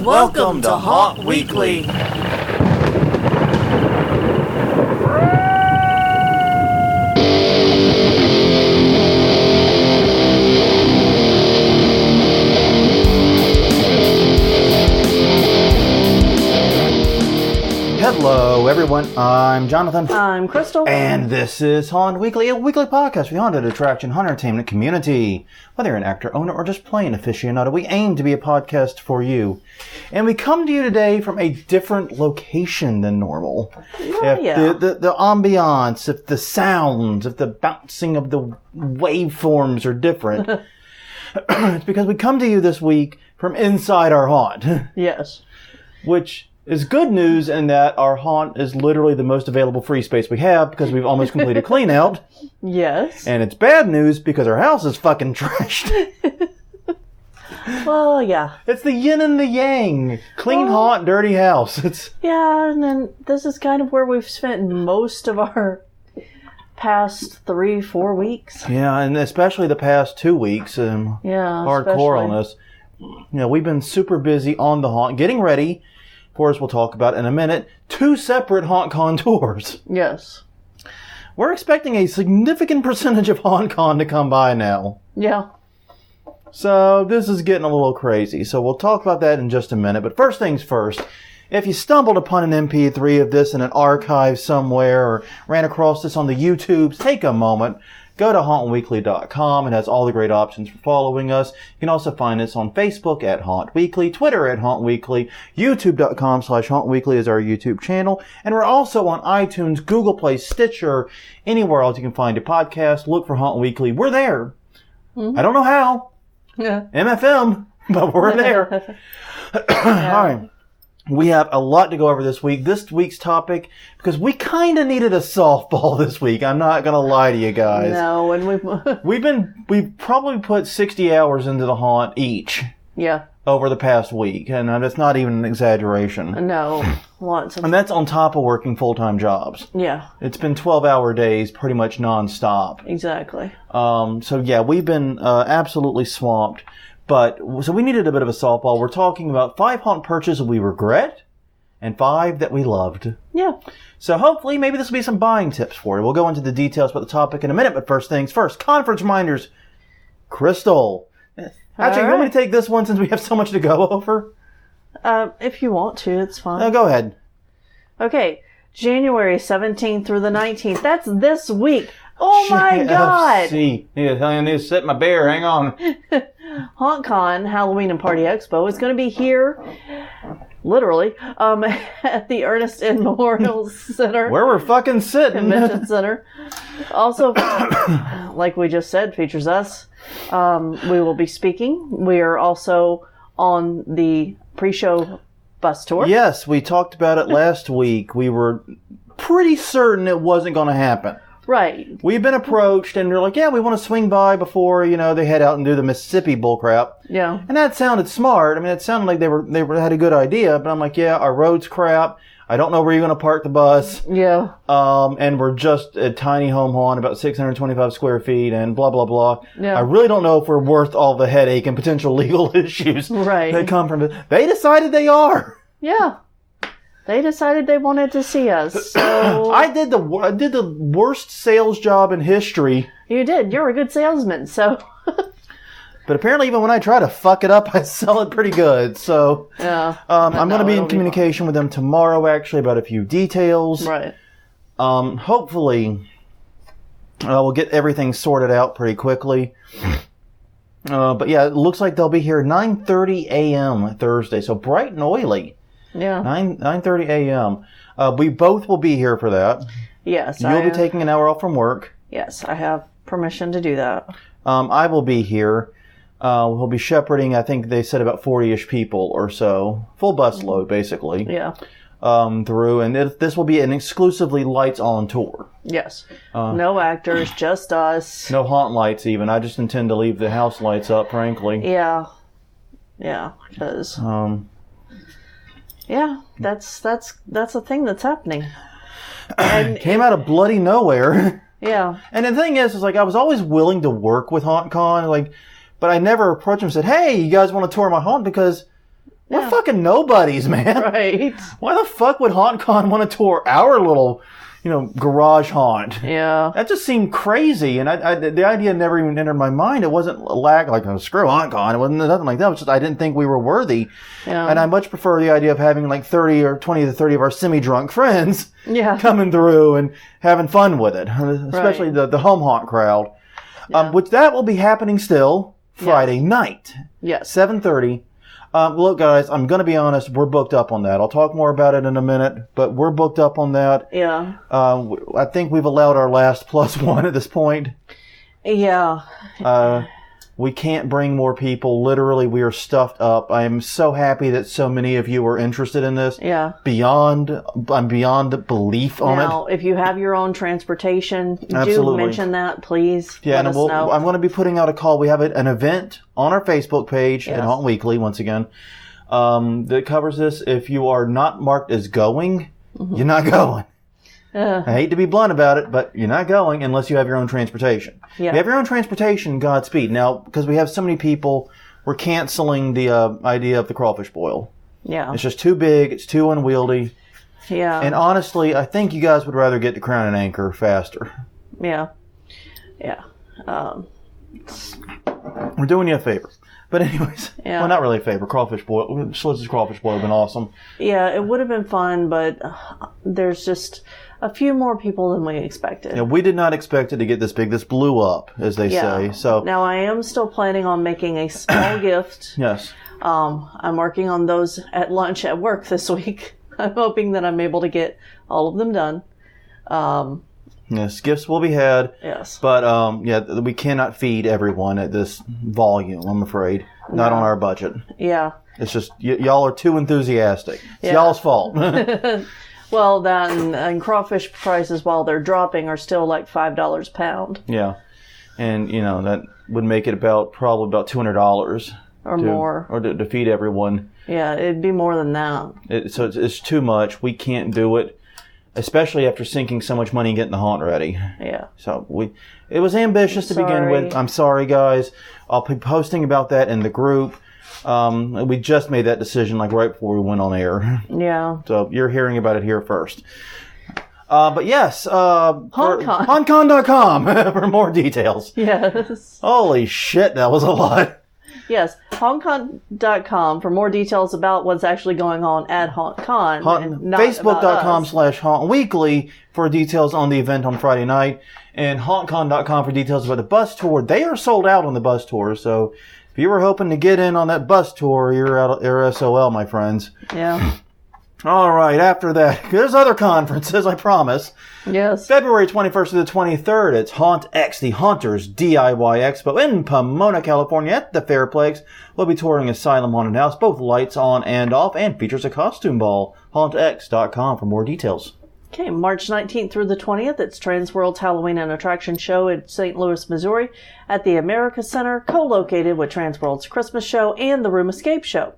Welcome to Haunt Weekly. Hello, everyone. I'm Jonathan. I'm Crystal. And this is Haunt Weekly, a weekly podcast for the haunted attraction hunter entertainment community. Whether you're an actor, owner, or just plain aficionado, we aim to be a podcast for you. And we come to you today from a different location than normal. The ambiance, if the sounds, if the bouncing of the waveforms are different, it's because we come to you this week from inside our haunt. Yes. Which is good news in that our haunt is literally the most available free space we have because we've almost completed clean out. Yes. And it's bad news because our house is fucking trashed. Well, yeah. It's the yin and the yang. Clean haunt, dirty house. Yeah, and then this is kind of where we've spent most of our past 3-4 weeks. Yeah, and especially the past 2 weeks. Hardcore on us. You know, we've been super busy on the haunt, getting ready. Of course, we'll talk about in a minute, 2 separate HauntCon tours. Yes. We're expecting a significant percentage of HauntCon to come by now. Yeah. So this is getting a little crazy. So we'll talk about that in just a minute. But first things first, if you stumbled upon an MP3 of this in an archive somewhere or ran across this on the YouTubes, take a moment. Go to hauntweekly.com. It has all the great options for following us. You can also find us on Facebook at Haunt Weekly, Twitter at Haunt Weekly, YouTube.com/Haunt Weekly is our YouTube channel. And we're also on iTunes, Google Play, Stitcher, anywhere else you can find a podcast. Look for Haunt Weekly. We're there. Mm-hmm. I don't know how. Yeah. MFM, but we're there. Yeah. All right. We have a lot to go over this week. This week's topic, because we kind of needed a softball this week. I'm not going to lie to you guys. No, and we've probably put 60 hours into the haunt each. Yeah. Over the past week, and that's not even an exaggeration. No, lots of. And that's on top of working full-time jobs. Yeah. It's been 12-hour days, pretty much non-stop. Exactly. So yeah, we've been absolutely swamped. So we needed a bit of a softball. We're talking about 5 haunt purchases we regret and 5 that we loved. Yeah. So hopefully maybe this will be some buying tips for you. We'll go into the details about the topic in a minute, but first things first. Conference reminders. Crystal. Actually, you want me to take this one since we have so much to go over? If you want to, it's fine. No, go ahead. Okay. January 17th through the 19th. That's this week. Oh my God! I need to set my beer. Hang on. HauntCon, Halloween and Party Expo, is going to be here, literally, at the Ernest N. Memorial Center. Where we're fucking sitting. Convention Center. Also, like we just said, features us. We will be speaking. We are also on the pre-show bus tour. Yes, we talked about it last week. We were pretty certain it wasn't going to happen. Right. We've been approached, and they're like, yeah, we want to swing by before, they head out and do the Mississippi bullcrap. Yeah. And that sounded smart. I mean, it sounded like they had a good idea, but I'm like, yeah, our road's crap. I don't know where you're going to park the bus. Yeah. And we're just a tiny home haunt, about 625 square feet, and blah, blah, blah. Yeah. I really don't know if we're worth all the headache and potential legal issues that come from it. They decided they are. Yeah. They decided they wanted to see us, so... I did the worst sales job in history. You did. You're a good salesman, so... But apparently even when I try to fuck it up, I sell it pretty good, so... Yeah. I'm going to be in communication with them tomorrow, actually, about a few details. Right. Hopefully, we'll get everything sorted out pretty quickly. But yeah, it looks like they'll be here 9:30 a.m. Thursday, so bright and oily. Yeah. 9:30 a.m. We both will be here for that. Yes. You'll be taking an hour off from work. Yes, I have permission to do that. I will be here. We'll be shepherding, I think they said about 40-ish people or so. Full bus load, basically. Yeah. Through. And this will be an exclusively lights-on tour. Yes. No actors, just us. No haunt lights, even. I just intend to leave the house lights up, frankly. Yeah. Yeah, because... Yeah, that's a thing that's happening. And came out of bloody nowhere. Yeah. And the thing is like I was always willing to work with HauntCon, but I never approached them and said, "Hey, you guys want to tour my haunt?" Because We're fucking nobodies, man. Right. Why the fuck would HauntCon want to tour our little, garage haunt? Yeah. That just seemed crazy, and the idea never even entered my mind. It wasn't screw HauntCon. It wasn't nothing like that. It was just I didn't think we were worthy. Yeah. And I much prefer the idea of having 30 or 20 to 30 of our semi-drunk friends coming through and having fun with it, especially the home haunt crowd. Yeah. Which that will be happening still Friday night. Yes. 7:30. Look, guys, I'm going to be honest. We're booked up on that. I'll talk more about it in a minute, but we're booked up on that. Yeah. I think we've allowed our last +1 at this point. Yeah. We can't bring more people. Literally, we are stuffed up. I am so happy that so many of you are interested in this. Yeah. I'm beyond belief on it. Now, if you have your own transportation, do mention that, please. Yeah, let us know. I'm going to be putting out a call. We have an event on our Facebook page at Haunt Weekly, once again, that covers this. If you are not marked as going, you're not going. I hate to be blunt about it, but you're not going unless you have your own transportation. Yeah. If you have your own transportation, Godspeed. Now, because we have so many people, we're canceling the idea of the crawfish boil. Yeah. It's just too big. It's too unwieldy. Yeah. And honestly, I think you guys would rather get to Crown and Anchor faster. Yeah. Yeah. We're doing you a favor. But anyways, well, not really a favor. Crawfish boil. Schlitz's crawfish boil would have been awesome. Yeah, it would have been fun, but there's just a few more people than we expected. Yeah, we did not expect it to get this big. This blew up, as they say. So now I am still planning on making a small gift. Yes. I'm working on those at lunch at work this week. I'm hoping that I'm able to get all of them done. Yes, gifts will be had. Yes. But, we cannot feed everyone at this volume, I'm afraid. Not on our budget. Yeah. It's just, y'all are too enthusiastic. It's y'all's fault. Well, that and crawfish prices, while they're dropping, are still like $5 a pound. Yeah. And, that would make it probably about $200. Or more. Or to feed everyone. Yeah, it'd be more than that. So it's too much. We can't do it. Especially after sinking so much money and getting the haunt ready. Yeah. So it was ambitious to begin with. I'm sorry, guys. I'll be posting about that in the group. We just made that decision right before we went on air. Yeah. So you're hearing about it here first. But yes, HauntCon.com for more details. Yes. Holy shit, that was a lot. Yes, HauntCon.com for more details about what's actually going on at HauntCon. Facebook.com/Haunt Weekly for details on the event on Friday night. And HauntCon.com for details about the bus tour. They are sold out on the bus tour, so if you were hoping to get in on that bus tour, you're SOL, my friends. Yeah. All right, after that, there's other conferences, I promise. Yes. February 21st to the 23rd, it's Haunt X, the Haunters DIY Expo in Pomona, California at the Fairplex. We'll be touring Asylum Haunted House, both lights on and off, and features a costume ball. HauntX.com for more details. Okay, March 19th through the 20th, it's Transworld's Halloween and Attraction Show in St. Louis, Missouri at the America Center, co-located with Transworld's Christmas Show and the Room Escape Show.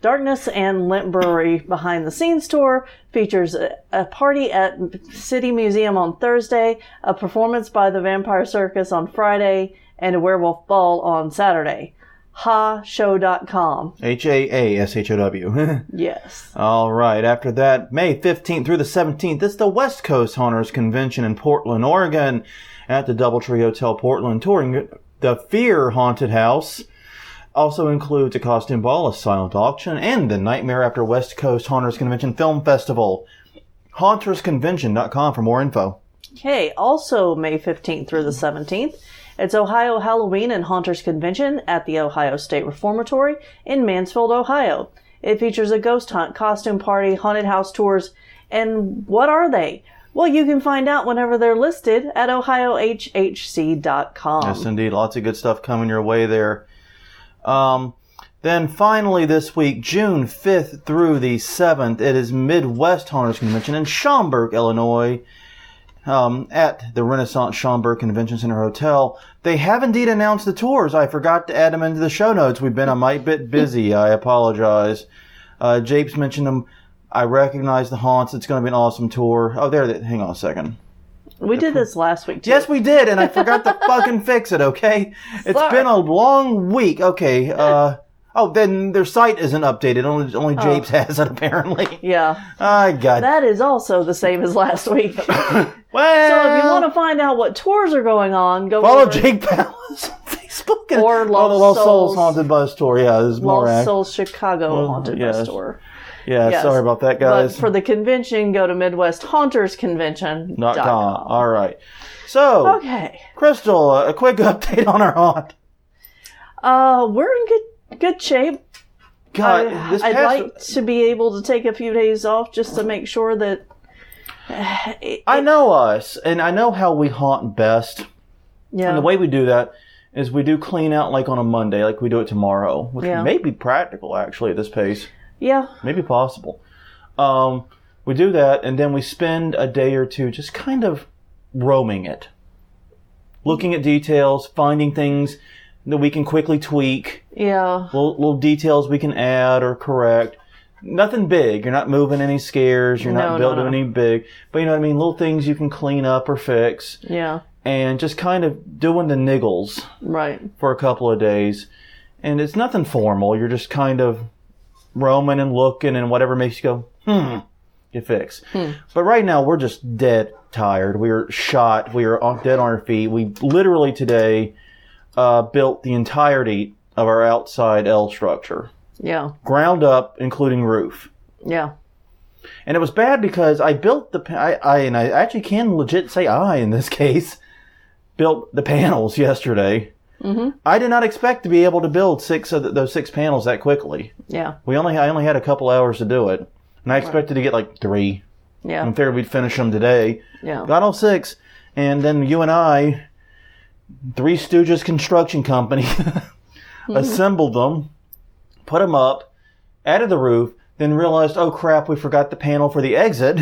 Darkness and Lint Brewery Behind the Scenes Tour features a party at City Museum on Thursday, a performance by the Vampire Circus on Friday, and a werewolf ball on Saturday. HaShow.com. HAASHOW. Yes. All right. After that, May 15th through the 17th, it's the West Coast Haunters Convention in Portland, Oregon at the Doubletree Hotel Portland, touring the Fear Haunted House. Also includes a costume ball, a silent auction, and the Nightmare After West Coast Haunters Convention Film Festival. HauntersConvention.com for more info. Okay, also May 15th through the 17th, it's Ohio Halloween and Haunters Convention at the Ohio State Reformatory in Mansfield, Ohio. It features a ghost hunt, costume party, haunted house tours, and what are they? Well, you can find out whenever they're listed at ohiohhc.com. Yes, indeed. Lots of good stuff coming your way there. Then finally this week, June 5th through the 7th, it is Midwest Haunters Convention in Schaumburg, Illinois, at the Renaissance Schaumburg Convention Center Hotel. They have indeed announced the tours. I forgot to add them into the show notes. We've been a mite bit busy. I apologize. Japes mentioned them. I recognize the haunts. It's going to be an awesome tour. Oh, hang on a second. We did this last week, too. Yes, we did, and I forgot to fucking fix it, okay? It's been a long week. Okay, Oh, then their site isn't updated. Only Japes has it, apparently. Yeah. I got that is also the same as last week. Well, so if you want to find out what tours are going on, go follow Jake Palace on Facebook. Or the Lost Souls Haunted Bus Tour. Yeah, this is more Lost Souls Chicago Haunted Bus Tour. Yeah, yes. Sorry about that, guys. But for the convention, go to MidwestHauntersConvention.com. All right. So, okay. Crystal, a quick update on our haunt. We're in good shape. God, I'd like to be able to take a few days off just to make sure that... I know us, and I know how we haunt best. Yeah. And the way we do that is we do clean out like on a Monday, like we do it tomorrow, which may be practical, actually, at this pace. Yeah. Maybe possible. We do that, and then we spend a day or two just kind of roaming it. Looking at details, finding things that we can quickly tweak. Yeah. Little details we can add or correct. Nothing big. You're not moving any scares. You're not building any big. But you know what I mean? Little things you can clean up or fix. Yeah. And just kind of doing the niggles. Right. For a couple of days. And it's nothing formal. You're just kind of roaming and looking, and whatever makes you go, you fix. But right now, we're just dead tired. We are shot. We are dead on our feet. We literally today built the entirety of our outside L structure. Yeah. Ground up, including roof. Yeah. And it was bad because I built I actually can legit say I, in this case, built the panels yesterday. Mm-hmm. I did not expect to be able to build those 6 panels that quickly. Yeah. I only had a couple hours to do it. And I expected to get like 3. Yeah. I figured we'd finish them today. Yeah. Got all 6. And then you and I, Three Stooges Construction Company, assembled them, put them up, added the roof, then realized, oh crap, we forgot the panel for the exit.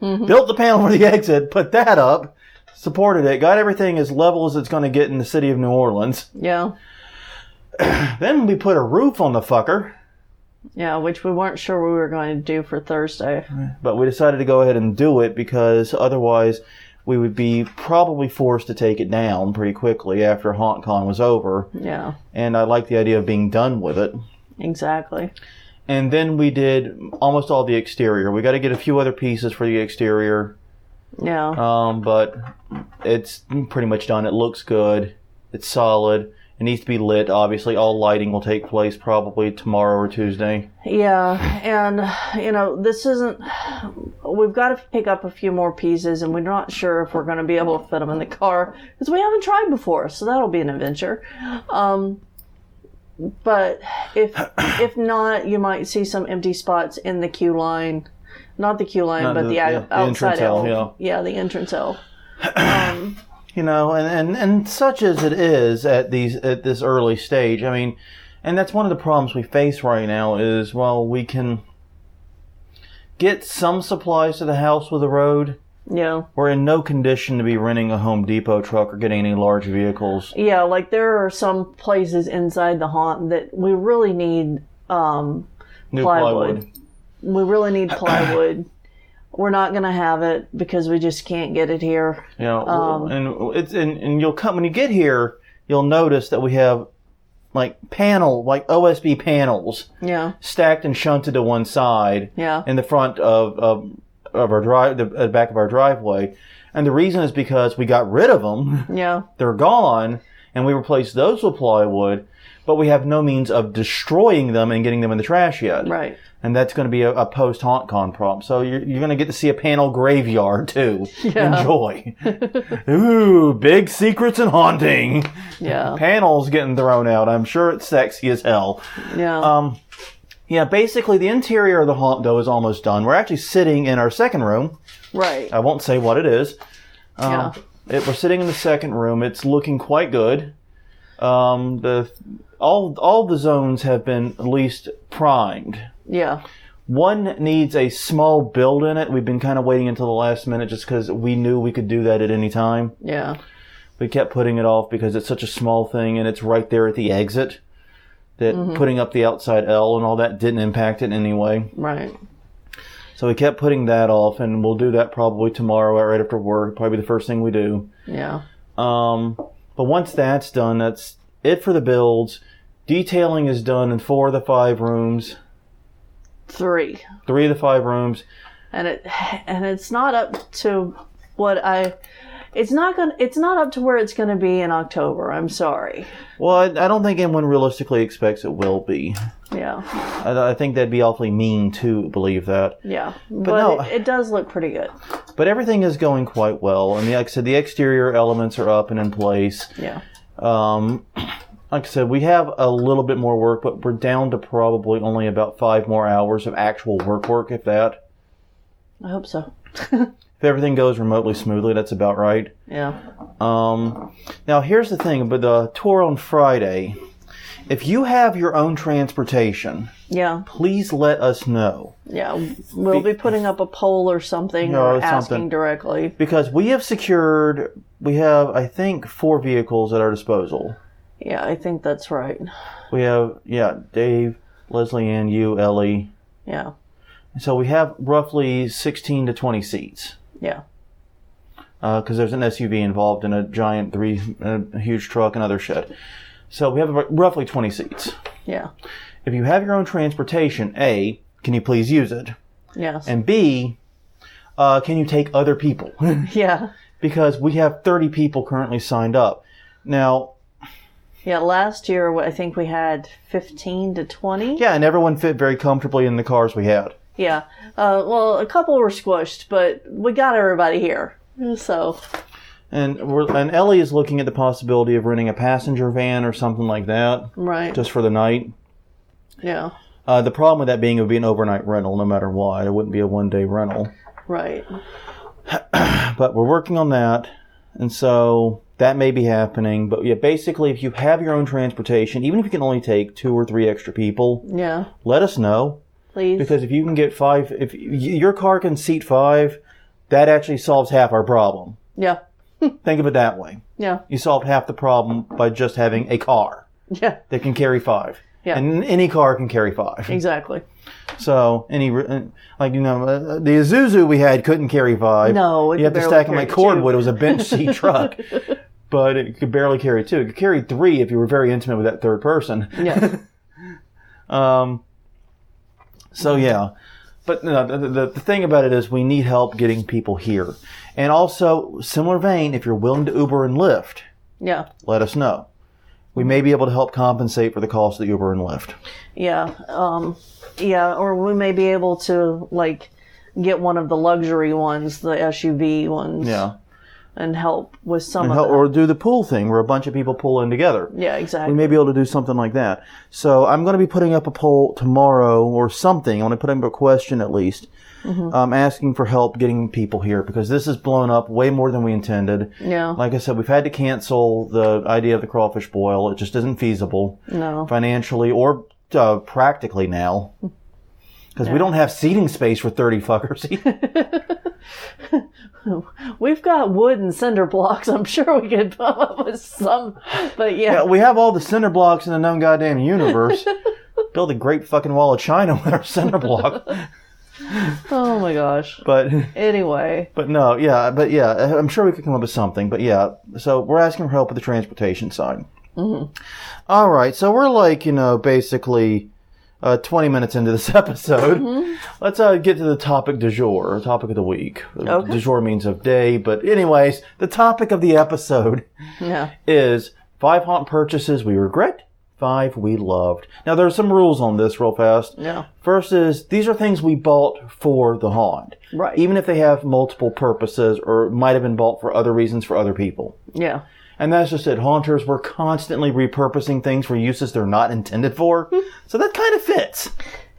Built the panel for the exit, put that up, supported it, got everything as level as it's going to get in the city of New Orleans. Yeah. Then we put a roof on the fucker. Yeah, which we weren't sure we were going to do for Thursday. But we decided to go ahead and do it because otherwise we would be probably forced to take it down pretty quickly after HauntCon was over. Yeah. And I like the idea of being done with it. Exactly. And then we did almost all the exterior. We got to get a few other pieces for the exterior. Yeah. But it's pretty much done. It looks good. It's solid. It needs to be lit, obviously. All lighting will take place probably tomorrow or Tuesday. Yeah, and, this isn't... We've got to pick up a few more pieces, and we're not sure if we're going to be able to fit them in the car, because we haven't tried before, so that'll be an adventure. But if not, you might see some empty spots in the queue line. Not the queue line, but the outside L. Yeah, the entrance L. And such as it is at this early stage, I mean, and that's one of the problems we face right now is, well, we can get some supplies to the house with the road. Yeah. We're in no condition to be renting a Home Depot truck or getting any large vehicles. Yeah, like there are some places inside the haunt that we really need New plywood. We really need plywood. We're not going to have it because we just can't get it here. Yeah, and you'll come when you get here, you'll notice that we have like OSB panels. Yeah. Stacked and shunted to one side. Yeah. In the front of our the back of our driveway, and the reason is because we got rid of them. Yeah. They're gone, and we replaced those with plywood, but we have no means of destroying them and getting them in the trash yet. Right. And that's going to be a post-HauntCon problem. So you're going to get to see a panel graveyard, too. Yeah. Enjoy. Ooh, big secrets in haunting. Yeah. Panels getting thrown out. I'm sure it's sexy as hell. Yeah. Yeah, basically the interior of the haunt, though, is almost done. We're actually sitting in our second room. Right. I won't say what it is. Yeah. We're sitting in the second room. It's looking quite good. All the zones have been at least primed. Yeah. One needs a small build in it. We've been kind of waiting until the last minute just because we knew we could do that at any time. Yeah. We kept putting it off because it's such a small thing and it's right there at the exit that putting up the outside L and all that didn't impact it in any way. Right. So we kept putting that off, and we'll do that probably tomorrow right after work. Probably the first thing we do. Yeah. But once that's done, that's it for the builds. Detailing is done in 4 of the 5 rooms. 3. 3 of the 5 rooms. And it's not up to what it's not up to where it's going to be in October. I'm sorry. Well, I don't think anyone realistically expects it will be. Yeah. I think that'd be awfully mean to believe that. Yeah. But no, it does look pretty good. But everything is going quite well. And like I said, the exterior elements are up and in place. Yeah. Like I said, we have a little bit more work, but we're down to probably only about 5 more hours of actual work, if that. I hope so. If everything goes remotely smoothly, that's about right. Yeah. Now, here's the thing about the tour on Friday. If you have your own transportation, please let us know. Yeah, we'll be putting up a poll or something or asking directly. Because we have, I think, 4 vehicles at our disposal. Yeah, I think that's right. We have, Dave, Leslie Ann, you, Ellie. Yeah. So we have roughly 16 to 20 seats. Yeah. Because there's an SUV involved in a giant a huge truck and other shit. So we have roughly 20 seats. Yeah. If you have your own transportation, A, can you please use it? Yes. And B, can you take other people? Yeah. Because we have 30 people currently signed up. Now... Yeah, last year I think we had 15 to 20. Yeah, and everyone fit very comfortably in the cars we had. Yeah. Well, a couple were squished, but we got everybody here. So... And Ellie is looking at the possibility of renting a passenger van or something like that. Right. Just for the night. Yeah. The problem with that being it would be an overnight rental no matter what. It wouldn't be a one-day rental. Right. But we're working on that. And so that may be happening. But yeah, basically if you have your own transportation, even if you can only take 2 or 3 extra people, let us know. Please. Because if you can get 5, if your car can seat 5, that actually solves half our problem. Yeah. Think of it that way. Yeah. You solved half the problem by just having a car. Yeah. That can carry 5. Yeah. And any car can carry 5. Exactly. So, the Isuzu we had couldn't carry 5. No, you have to stack them like cordwood. It was a bench seat truck. But it could barely carry 2. It could carry 3 if you were very intimate with that third person. Yeah. So, yeah. But the thing about it is we need help getting people here. And also, similar vein, if you're willing to Uber and Lyft, let us know. We may be able to help compensate for the cost of the Uber and Lyft. Yeah. Or we may be able to, get one of the luxury ones, the SUV ones. Yeah. And help with some of that. Or do the pool thing where a bunch of people pull in together. Yeah, exactly. We may be able to do something like that. So I'm going to be putting up a poll tomorrow or something. I'm going to put up a question at least. Mm-hmm. Asking for help getting people here because this has blown up way more than we intended. Yeah. Like I said, we've had to cancel the idea of the crawfish boil. It just isn't feasible. No. Financially or practically now. Because we don't have seating space for 30 fuckers. We've got wood and cinder blocks. I'm sure we could come up with some, but yeah. We have all the cinder blocks in the known goddamn universe. Build a great fucking wall of China with our cinder block. Oh my gosh. But anyway. But I'm sure we could come up with something. But yeah, so we're asking for help with the transportation side. Mm-hmm. All right, so we're basically 20 minutes into this episode. Mm-hmm. Let's get to the topic du jour, topic of the week. Okay. Du jour means of day, but anyways, the topic of the episode is 5 haunt purchases we regret, 5 we loved. Now, there's some rules on this real fast. Yeah. First is, these are things we bought for the haunt. Right. Even if they have multiple purposes or might have been bought for other reasons for other people. Yeah. And that's just it. Haunters were constantly repurposing things for uses they're not intended for. So that kind of fits.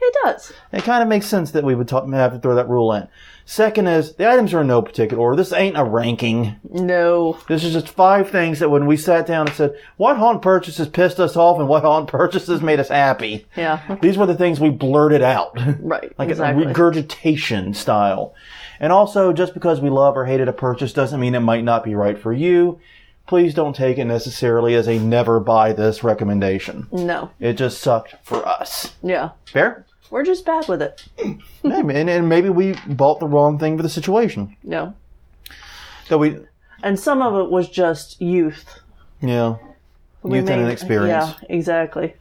It does. It kind of makes sense that we would have to throw that rule in. Second is, the items are in no particular order. This ain't a ranking. No. This is just 5 things that when we sat down and said, what haunt purchases pissed us off and what haunt purchases made us happy? Yeah. These were the things we blurted out. Right, like exactly. a regurgitation style. And also, just because we love or hated a purchase doesn't mean it might not be right for you. Please don't take it necessarily as a never buy this recommendation. No. It just sucked for us. Yeah. Fair? We're just bad with it. And maybe we bought the wrong thing for the situation. No. And some of it was just youth. Yeah. Youth and inexperience. Yeah, exactly.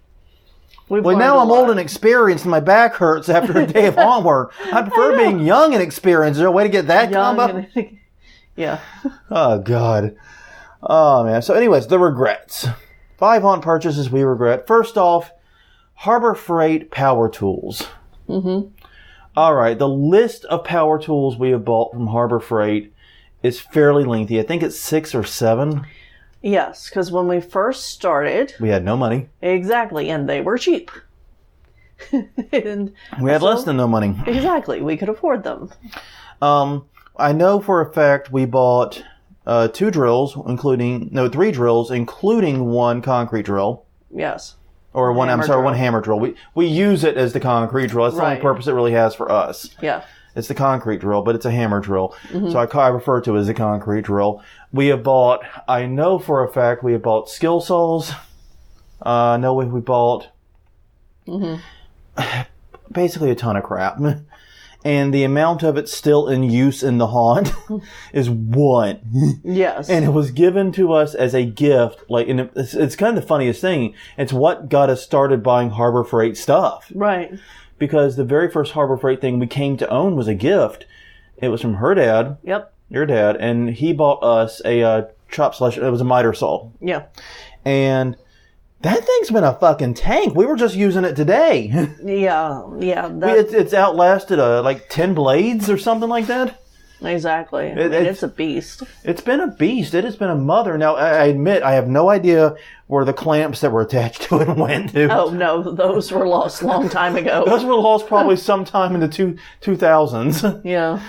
Well, now I'm old and experienced and my back hurts after a day of haunt work. I prefer being young and experienced. Is there a way to get that combo? Yeah. Oh, God. Oh, man. So anyways, the regrets. 5 haunt purchases we regret. First off, Harbor Freight power tools. Mm-hmm. All right. The list of power tools we have bought from Harbor Freight is fairly lengthy. I think it's 6 or 7. Yes, because when we first started... we had no money. Exactly, and they were cheap. And we had less than no money. Exactly, we could afford them. I know for a fact we bought 3 drills, including 1 concrete drill. Yes. Or one hammer drill. We use it as the concrete drill. That's the only purpose it really has for us. Yeah. It's the concrete drill, but it's a hammer drill. Mm-hmm. So I refer to it as the concrete drill. I know for a fact we have bought skill saws. I know we bought basically a ton of crap. And the amount of it still in use in the haunt is 1. Yes. And it was given to us as a gift. And it's kind of the funniest thing. It's what got us started buying Harbor Freight stuff. Right. Because the very first Harbor Freight thing we came to own was a gift. It was from her dad. Yep. Your dad. And he bought us a it was a miter saw. Yeah. And that thing's been a fucking tank. We were just using it today. Yeah. It's outlasted 10 blades or something like that. Exactly. It's a beast. It's been a beast. It has been a mother. Now, I admit, I have no idea where the clamps that were attached to it went to. Oh, no. Those were lost a long time ago. Those were lost probably sometime in the 2000s. Yeah.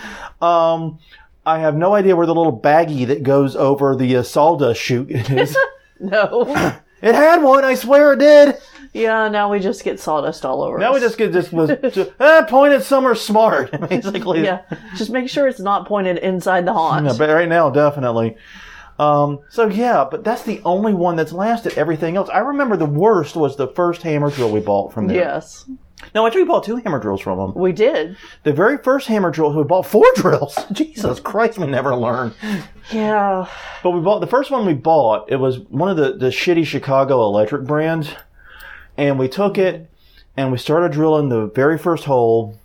I have no idea where the little baggie that goes over the sawdust chute is. No. It had one. I swear it did. Yeah, now we just get sawdust all over Now us. we just get pointed somewhere smart, basically. Yeah, just make sure it's not pointed inside the haunt. Yeah, but right now, definitely. But that's the only one that's lasted. Everything else. I remember the worst was the first hammer drill we bought from there. Yes. No, actually, we bought 2 hammer drills from them. We did. The very first hammer drill, we bought 4 drills. Jesus Christ, we never learn. Yeah. But the first one we bought, it was one of the shitty Chicago electric brands. And we took it, and we started drilling the very first hole,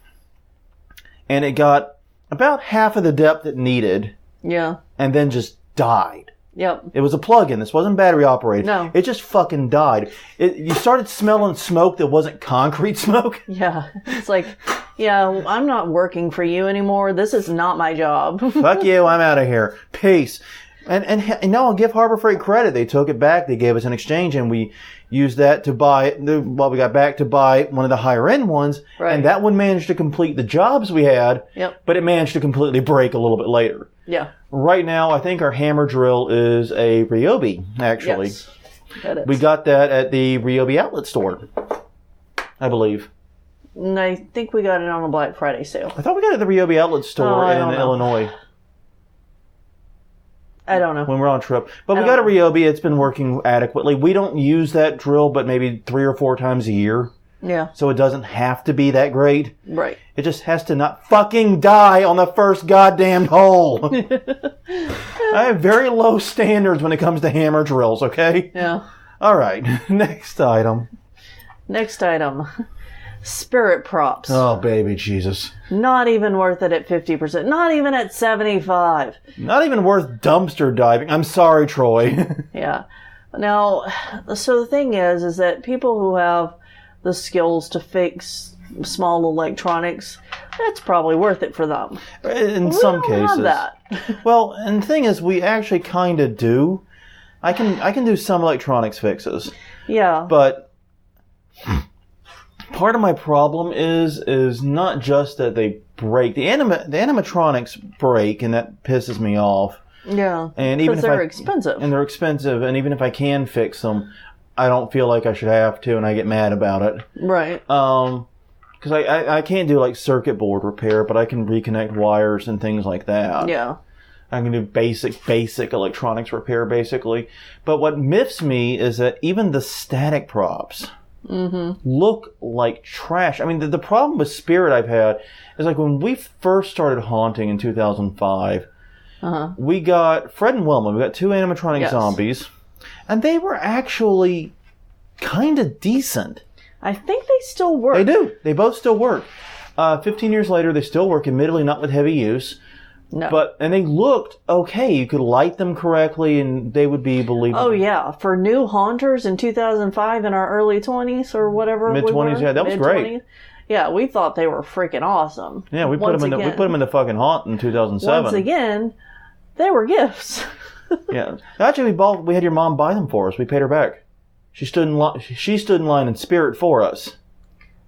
and it got about half of the depth it needed. Yeah. And then just died. Yep. It was a plug-in. This wasn't battery operated. No. It just fucking died. You started smelling smoke that wasn't concrete smoke. Yeah. It's like, I'm not working for you anymore. This is not my job. Fuck you. I'm out of here. Peace. And no, I'll give Harbor Freight credit. They took it back. They gave us an exchange, and we used that to buy, we got back to buy one of the higher end ones. Right. And that one managed to complete the jobs we had. Yep. But it managed to completely break a little bit later. Yeah. Right now, I think our hammer drill is a Ryobi, actually. Yes. That is. We got that at the Ryobi outlet store, I believe. And I think we got it on a Black Friday sale. I thought we got it at the Ryobi outlet store in Illinois. I don't know. When we're on a trip. But we got a Ryobi. It's been working adequately. We don't use that drill but maybe 3 or 4 times a year. Yeah. So it doesn't have to be that great. Right. It just has to not fucking die on the first goddamn hole. I have very low standards when it comes to hammer drills, okay? Yeah. All right. Next item. Spirit props. Oh, baby Jesus. Not even worth it at 50%. Not even at 75%. Not even worth dumpster diving. I'm sorry, Troy. Yeah. Now, so the thing is that people who have the skills to fix small electronics, that's probably worth it for them. In some cases. Have that. Well, and the thing is, we actually kind of do. I can do some electronics fixes. Yeah. But part of my problem is not just that they break. The animatronics break, and that pisses me off. Yeah. And even if they're expensive. And they're expensive, and even if I can fix them, I don't feel like I should have to, and I get mad about it. Right. Because I can't do like circuit board repair, but I can reconnect wires and things like that. Yeah. I can do basic electronics repair, basically. But what miffs me is that even the static props look like trash. I mean, the problem with Spirit I've had is like when we first started haunting in 2005, we got Fred and Wilma. We got 2 animatronic zombies. And they were actually kind of decent. I think they still work. They do. They both still work. 15 years later, they still work, admittedly not with heavy use. No. And they looked okay. You could light them correctly and they would be believable. Oh, yeah. For new haunters in 2005 in our early 20s or whatever. Mid-20s, yeah, that was great. Yeah, we thought they were freaking awesome. Yeah, we put them in the fucking haunt in 2007. Once again, they were gifts. Yeah. Actually, we had your mom buy them for us. We paid her back. She stood in line in spirit for us.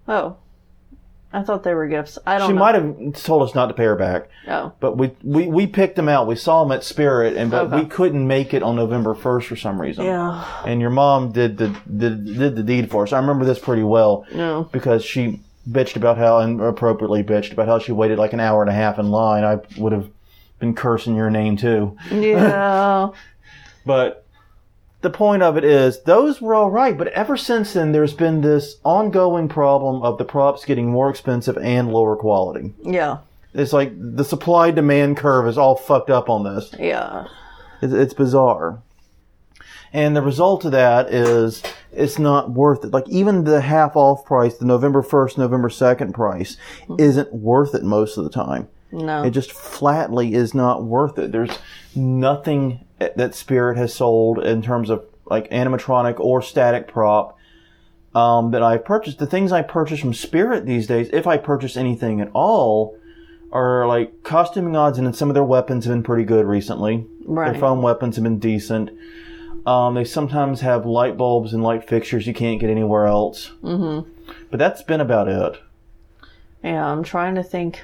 Oh. I thought they were gifts. I don't know. She might have told us not to pay her back. Oh. But we picked them out. We saw them at Spirit, but we couldn't make it on November 1st for some reason. Yeah. And your mom did the deed for us. I remember this pretty well. Yeah. Because she bitched about and appropriately bitched about how she waited like an hour and a half in line. I would have been cursing your name too. Yeah. But the point of it is, those were all right, but ever since then, there's been this ongoing problem of the props getting more expensive and lower quality. Yeah. It's like the supply-demand curve is all fucked up on this. Yeah. It's bizarre. And the result of that is it's not worth it. Like, even the half-off price, the November 1st, November 2nd price, isn't worth it most of the time. No. It just flatly is not worth it. There's nothing that Spirit has sold in terms of like animatronic or static prop that I've purchased. The things I purchase from Spirit these days, if I purchase anything at all, are like costuming odds, and some of their weapons have been pretty good recently. Right. Their foam weapons have been decent. They sometimes have light bulbs and light fixtures you can't get anywhere else. Mm-hmm. But that's been about it. Yeah, I'm trying to think.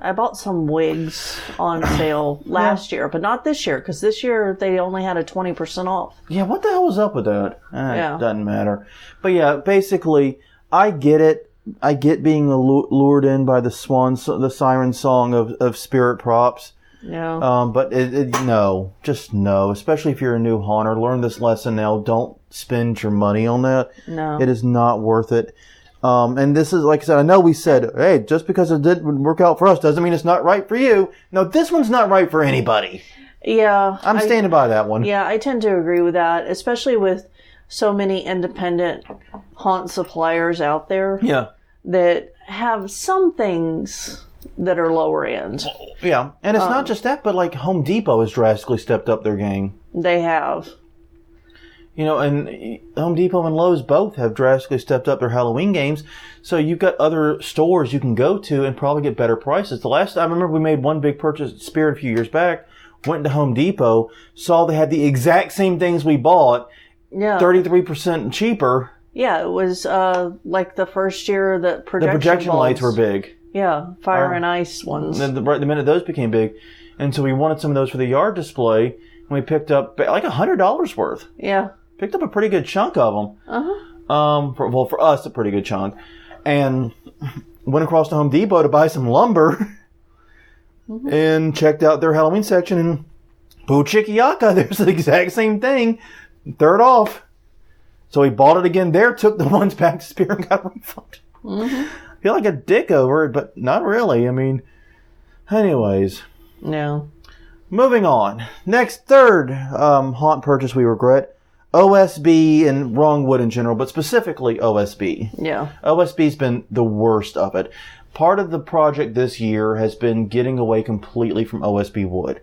I bought some wigs on sale last year, but not this year, because this year they only had a 20% off. Yeah, what the hell was up with that? It doesn't matter. But yeah, basically, I get it. I get being lured in by the siren song of Spirit props. Yeah. But no, just no. Especially if you're a new haunter, learn this lesson now. Don't spend your money on that. No. It is not worth it. And this is, like I said, I know we said, hey, just because it didn't work out for us doesn't mean it's not right for you. No, this one's not right for anybody. Yeah. I'm standing by that one. Yeah, I tend to agree with that, especially with so many independent haunt suppliers out there. Yeah. That have some things that are lower end. Yeah. And it's not just that, but like Home Depot has drastically stepped up their game. They have. You know, and Home Depot and Lowe's both have drastically stepped up their Halloween games. So you've got other stores you can go to and probably get better prices. The last time I remember we made one big purchase at Spirit a few years back, went to Home Depot, saw they had the exact same things we bought, 33% cheaper. Yeah, it was like the first year that the projection lights were big. Yeah, fire and ice ones. The minute those became big. And so we wanted some of those for the yard display, and we picked up like $100 worth. Yeah. Picked up a pretty good chunk of them. Uh-huh. For us, a pretty good chunk. And went across to Home Depot to buy some lumber and checked out their Halloween section, and boo chickyaka, there's the exact same thing. Third off. So we bought it again there, took the ones back to Spirit and got a refund. I feel like a dick over it, but not really. I mean, anyways. No. Moving on. Next, third haunt purchase we regret. OSB and wrong wood in general, but specifically OSB. Yeah. OSB's been the worst of it. Part of the project this year has been getting away completely from OSB wood.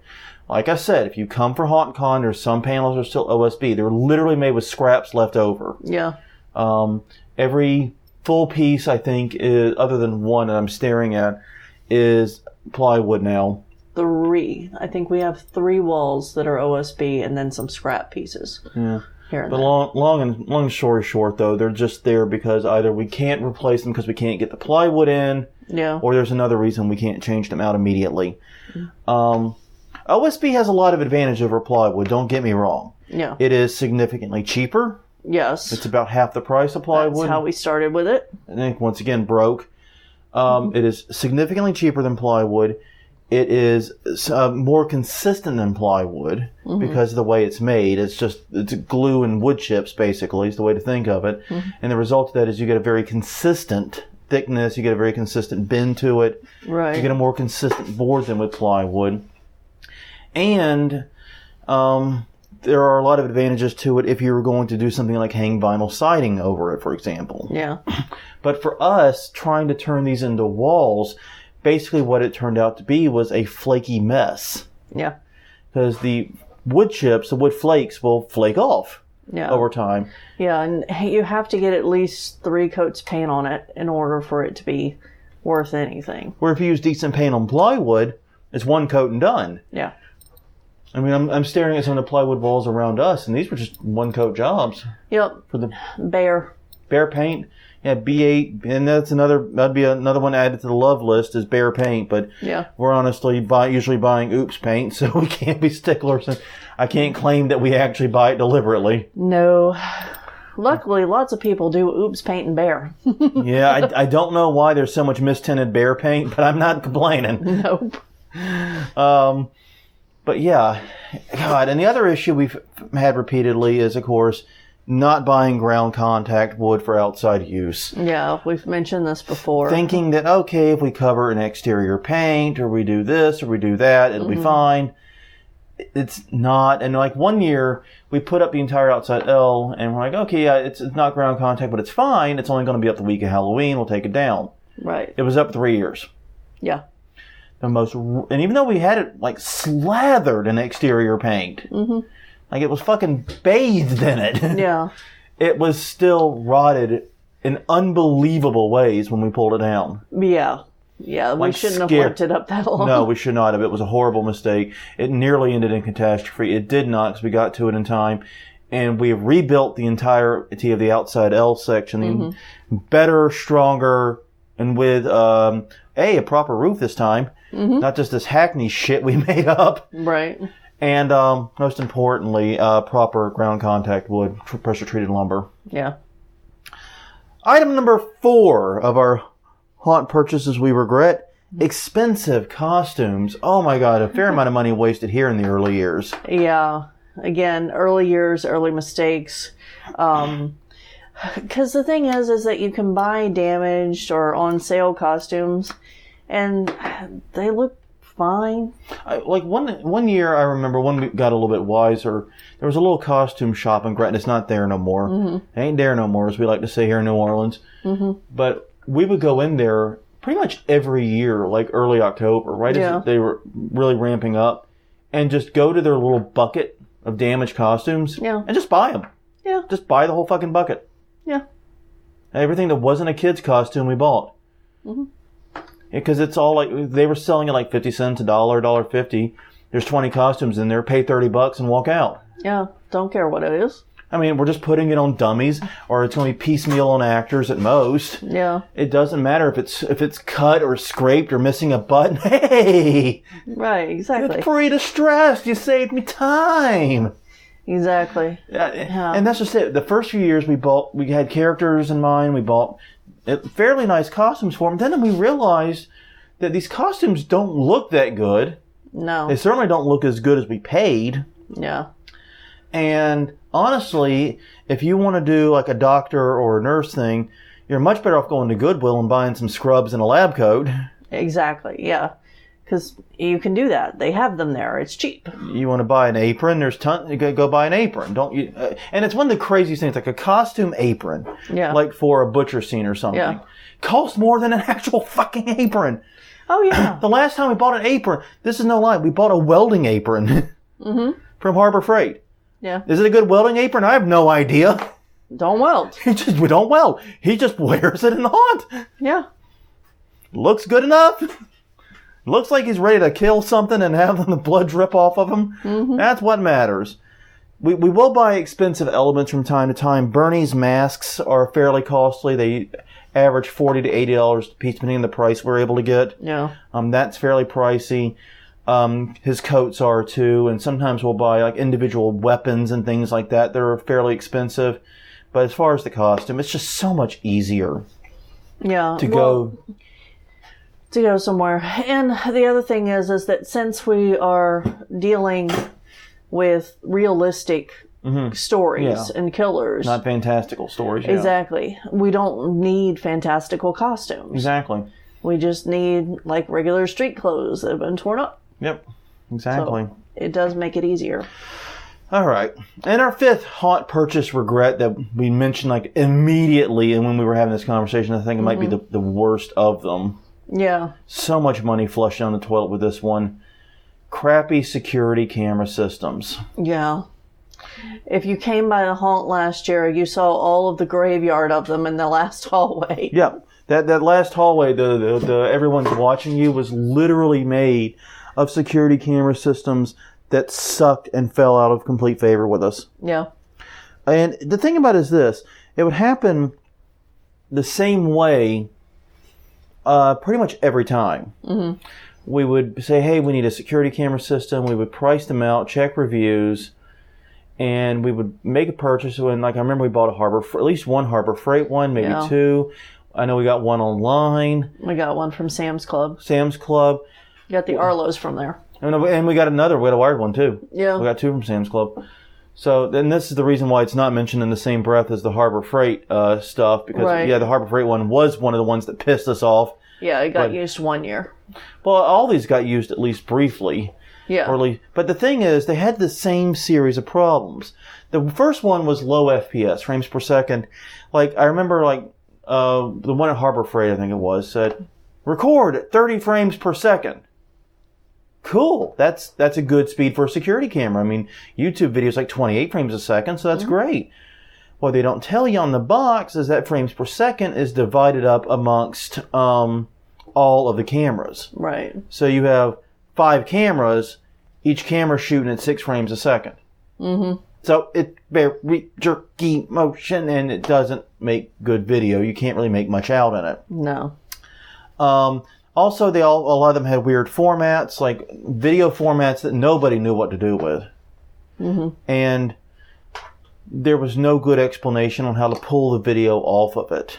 Like I said, if you come for HauntCon, there's some panels that are still OSB. They're literally made with scraps left over. Yeah. Every full piece, I think, is, other than one that I'm staring at, is plywood now. 3. I think we have 3 walls that are OSB and then some scrap pieces. Yeah. Here and But there. long story short, though, they're just there because either we can't replace them because we can't get the plywood in, or there's another reason we can't change them out immediately. OSB has a lot of advantage over plywood, don't get me wrong. Yeah. It is significantly cheaper. Yes. It's about half the price of plywood. That's how we started with it. I think, once again, broke. It is significantly cheaper than plywood. It is more consistent than plywood because of the way it's made. It's glue and wood chips, basically, is the way to think of it. And the result of that is you get a very consistent thickness. You get a very consistent bend to it. Right. You get a more consistent board than with plywood. And there are a lot of advantages to it if you were going to do something like hang vinyl siding over it, for example. Yeah. But for us, trying to turn these into walls, basically what it turned out to be was a flaky mess. Yeah. Because the wood chips, the wood flakes, will flake off over time. Yeah, and you have to get at least 3 coats paint on it in order for it to be worth anything. Where if you use decent paint on plywood, it's 1 coat and done. Yeah. I mean, I'm staring at some of the plywood walls around us, and these were just 1 coat jobs. Yep. For the Bare paint. Yeah, B8, and that'd be another one added to the love list is bare paint, but we're honestly usually buying oops paint, so we can't be sticklers. And I can't claim that we actually buy it deliberately. No. Luckily, lots of people do oops paint and bare. Yeah, I don't know why there's so much mistinted bare paint, but I'm not complaining. Nope. But yeah, God, and the other issue we've had repeatedly is, of course, not buying ground contact wood for outside use. Yeah, we've mentioned this before. Thinking that, okay, if we cover an exterior paint, or we do this, or we do that, it'll be fine. It's not. And like one year, we put up the entire outside L, and we're like, okay, yeah, it's not ground contact, but it's fine. It's only going to be up the week of Halloween. We'll take it down. Right. It was up 3 years. Yeah. And even though we had it like slathered in exterior paint, like it was fucking bathed in it. Yeah. It was still rotted in unbelievable ways when we pulled it down. Yeah. Yeah, we shouldn't have left it up that long. No, we should not have. It was a horrible mistake. It nearly ended in catastrophe. It did not, because we got to it in time. And we have rebuilt the entirety of the outside L section. Better, stronger, and with a proper roof this time. Not just this hackney shit we made up. Right. And most importantly, proper ground contact wood, pressure-treated lumber. Yeah. Item number 4 of our haunt purchases we regret: expensive costumes. Oh my God, a fair amount of money wasted here in the early years. Yeah. Again, early years, early mistakes. Because the thing is that you can buy damaged or on sale costumes, and they look fine. Like one year, I remember when we got a little bit wiser, there was a little costume shop in Gretna. It's not there no more. It ain't there no more, as we like to say here in New Orleans. But we would go in there pretty much every year, like early October, right as they were really ramping up, and just go to their little bucket of damaged costumes and just buy them. Yeah. Just buy the whole fucking bucket. Yeah. Everything that wasn't a kid's costume we bought. Because it's all like, they were selling it like 50 cents, $1, $1.50. There's 20 costumes in there. Pay $30 and walk out. Yeah. Don't care what it is. I mean, we're just putting it on dummies, or it's going to be piecemeal on actors at most. Yeah. It doesn't matter if it's cut or scraped or missing a button. Hey! Right, exactly. It's free to stress. You saved me time. Exactly. Yeah. And that's just it. The first few years we had characters in mind. We bought fairly nice costumes for them. Then we realized that these costumes don't look that good. No. They certainly don't look as good as we paid. Yeah. And honestly, if you want to do like a doctor or a nurse thing, you're much better off going to Goodwill and buying some scrubs and a lab coat. Exactly, yeah. Because you can do that. They have them there. It's cheap. You want to buy an apron? There's tons. You go buy an apron, don't you? And it's one of the craziest things, like a costume apron, like for a butcher scene or something, costs more than an actual fucking apron. Oh yeah. The last time we bought an apron, this is no lie, we bought a welding apron from Harbor Freight. Yeah. Is it a good welding apron? I have no idea. Don't weld. We don't weld. He just wears it in the haunt. Yeah. Looks good enough. Looks like he's ready to kill something and have the blood drip off of him. That's what matters. We will buy expensive elements from time to time. Bernie's masks are fairly costly. They average $40 to $80 a piece, depending on the price we're able to get. Yeah. That's fairly pricey. His coats are too, and sometimes we'll buy like individual weapons and things like that. They're fairly expensive. But as far as the costume, it's just so much easier. Yeah. To go somewhere. And the other thing is that since we are dealing with realistic stories and killers. Not fantastical stories. Exactly. We don't need fantastical costumes. Exactly. We just need like regular street clothes that have been torn up. Yep. Exactly. So it does make it easier. All right. And our fifth haunt purchase regret that we mentioned like immediately, and when we were having this conversation, I think it might be the worst of them. Yeah. So much money flushed down the toilet with this one. Crappy security camera systems. Yeah. If you came by the haunt last year, you saw all of the graveyard of them in the last hallway. Yeah. That last hallway, the everyone's watching you was literally made of security camera systems that sucked and fell out of complete favor with us. Yeah. And the thing about it is this. It would happen the same way pretty much every time. Mm-hmm. We would say, hey, we need a security camera system. We would price them out, check reviews, and we would make a purchase. And like I remember we bought at least one Harbor Freight one, maybe two. I know we got one online. We got one from Sam's Club. Sam's Club. You got the Arlo's from there. And we got another. We got a wired one, too. Yeah. We got two from Sam's Club. So then this is the reason why it's not mentioned in the same breath as the Harbor Freight stuff. Because, the Harbor Freight one was one of the ones that pissed us off. Yeah, it got used 1 year. Well, all these got used at least briefly. Yeah. But the thing is, they had the same series of problems. The first one was low FPS, frames per second. Like, I remember, the one at Harbor Freight, I think it was, said, record at 30 frames per second. Cool. That's a good speed for a security camera. I mean, YouTube videos like 28 frames a second, so that's great. What they don't tell you on the box is that frames per second is divided up amongst all of the cameras. Right. So you have 5 cameras, each camera shooting at 6 frames a second. Mm-hmm. So it's very jerky motion, and it doesn't make good video. You can't really make much out in it. No. Also, a lot of them had weird formats, like video formats that nobody knew what to do with. Mm-hmm. And there was no good explanation on how to pull the video off of it.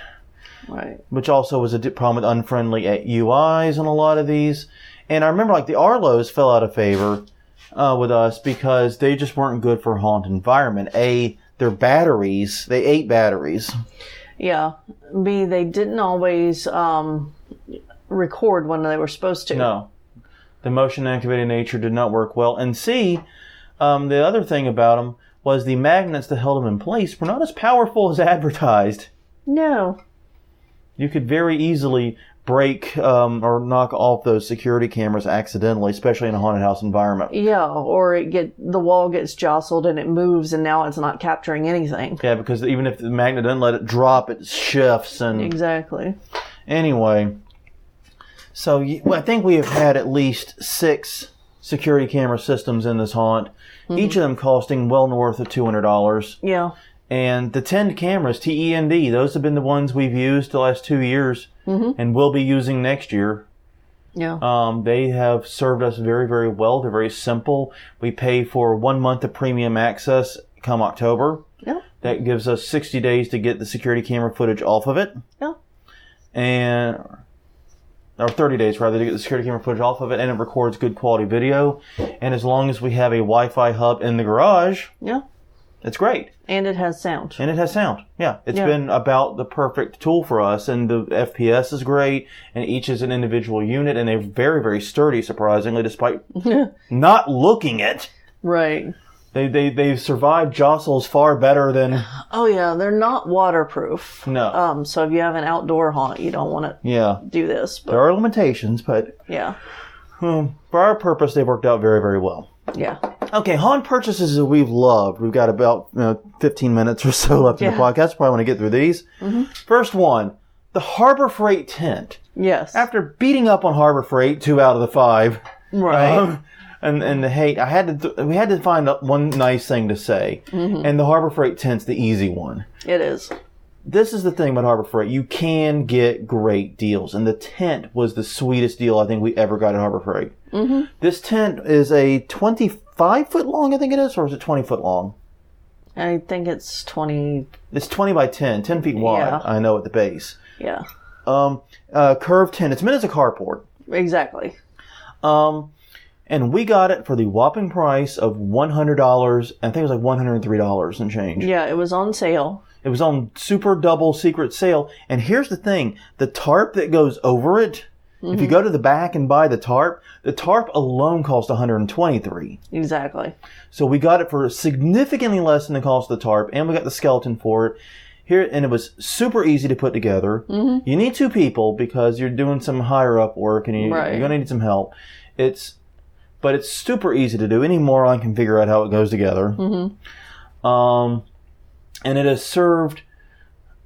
Right. Which also was a problem with unfriendly UIs on a lot of these. And I remember the Arlo's fell out of favor with us because they just weren't good for haunt environment. Their batteries, they ate batteries. Yeah. B, they didn't always record when they were supposed to. No. The motion activated nature did not work well. And C, the other thing about them was the magnets that held them in place were not as powerful as advertised. No. You could very easily break or knock off those security cameras accidentally, especially in a haunted house environment. Yeah, or the wall gets jostled and it moves and now it's not capturing anything. Yeah, because even if the magnet doesn't let it drop, it shifts. Exactly. Anyway, so I think we have had at least 6 security camera systems in this haunt, each of them costing well north of $200. Yeah. And the 10 cameras, TEND, those have been the ones we've used the last 2 years and will be using next year. Yeah. They have served us very, very well. They're very simple. We pay for 1 month of premium access come October. Yeah. That gives us 60 days to get the security camera footage off of it. Yeah. Or 30 days, rather, to get the security camera footage off of it, and it records good quality video. And as long as we have a Wi-Fi hub in the garage, it's great. And it has sound. Yeah. It's been about the perfect tool for us, and the FPS is great, and each is an individual unit, and they're very, very sturdy, surprisingly, despite not looking it. Right. They've survived jostles far better than... Oh, yeah. They're not waterproof. No. So if you have an outdoor haunt, you don't want to do this. But, there are limitations, but... Yeah. For our purpose, they've worked out very, very well. Yeah. Okay, haunt purchases that we've loved. We've got about 15 minutes or so left in the podcast. Probably want to get through these. Mm-hmm. First one, the Harbor Freight tent. Yes. After beating up on Harbor Freight 2 out of the 5... Right. And the hate, we had to find one nice thing to say. Mm-hmm. And the Harbor Freight tent's the easy one. It is. This is the thing about Harbor Freight. You can get great deals. And the tent was the sweetest deal I think we ever got at Harbor Freight. Mm-hmm. This tent is a 25-foot long, I think it is, or is it 20 foot long? I think it's 20. It's 20 by 10 feet wide, I know, at the base. Yeah. Curved tent. It's meant as a carport. Exactly. And we got it for the whopping price of $100. I think it was like $103 and change. Yeah, it was on sale. It was on super double secret sale. And here's the thing. The tarp that goes over it If you go to the back and buy the tarp alone cost $123. Exactly. So we got it for significantly less than the cost of the tarp, and we got the skeleton for it. Here, and it was super easy to put together. Mm-hmm. You need 2 people because you're doing some higher up work, and you're going to need some help. But it's super easy to do. Any moron can figure out how it goes together. Mm-hmm. And it has served,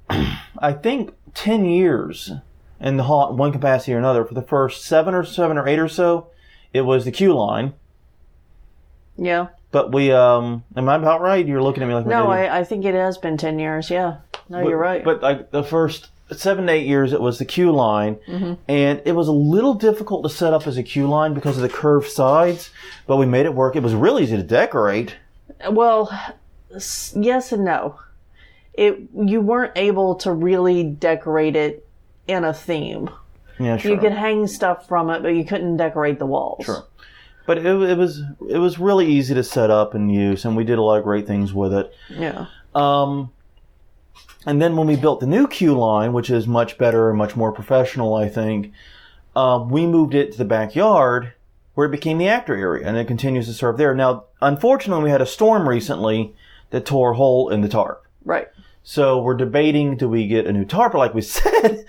I think, 10 years in the one capacity or another. For the first 7 or 8 or so, it was the Q line. Yeah. But we, am I about right? You're looking at me like... No, I think it has been 10 years, yeah. No, you're right. But like the first 7 to 8 years, it was the Q line. Mm-hmm. And it was a little difficult to set up as a Q line because of the curved sides. But we made it work. It was really easy to decorate. Well, yes and no. You weren't able to really decorate it in a theme. Yeah, sure. You could hang stuff from it, but you couldn't decorate the walls. Sure. But it was really easy to set up and use, and we did a lot of great things with it. Yeah. And then when we built the new Q line, which is much better and much more professional, I think, we moved it to the backyard where it became the actor area, and it continues to serve there. Now, unfortunately, we had a storm recently that tore a hole in the tarp. Right. So we're debating, do we get a new tarp? Like we said,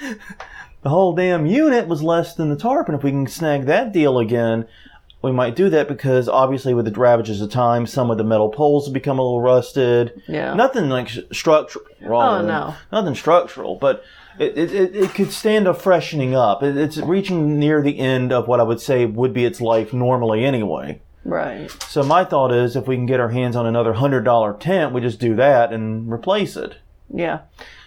the whole damn unit was less than the tarp, and if we can snag that deal again, we might do that because obviously with the ravages of time, some of the metal poles have become a little rusted. Yeah. Nothing like structural. Oh, no. Nothing structural, but it could stand a freshening up. It's reaching near the end of what I would say would be its life normally anyway. Right. So my thought is if we can get our hands on another $100 tent, we just do that and replace it. Yeah.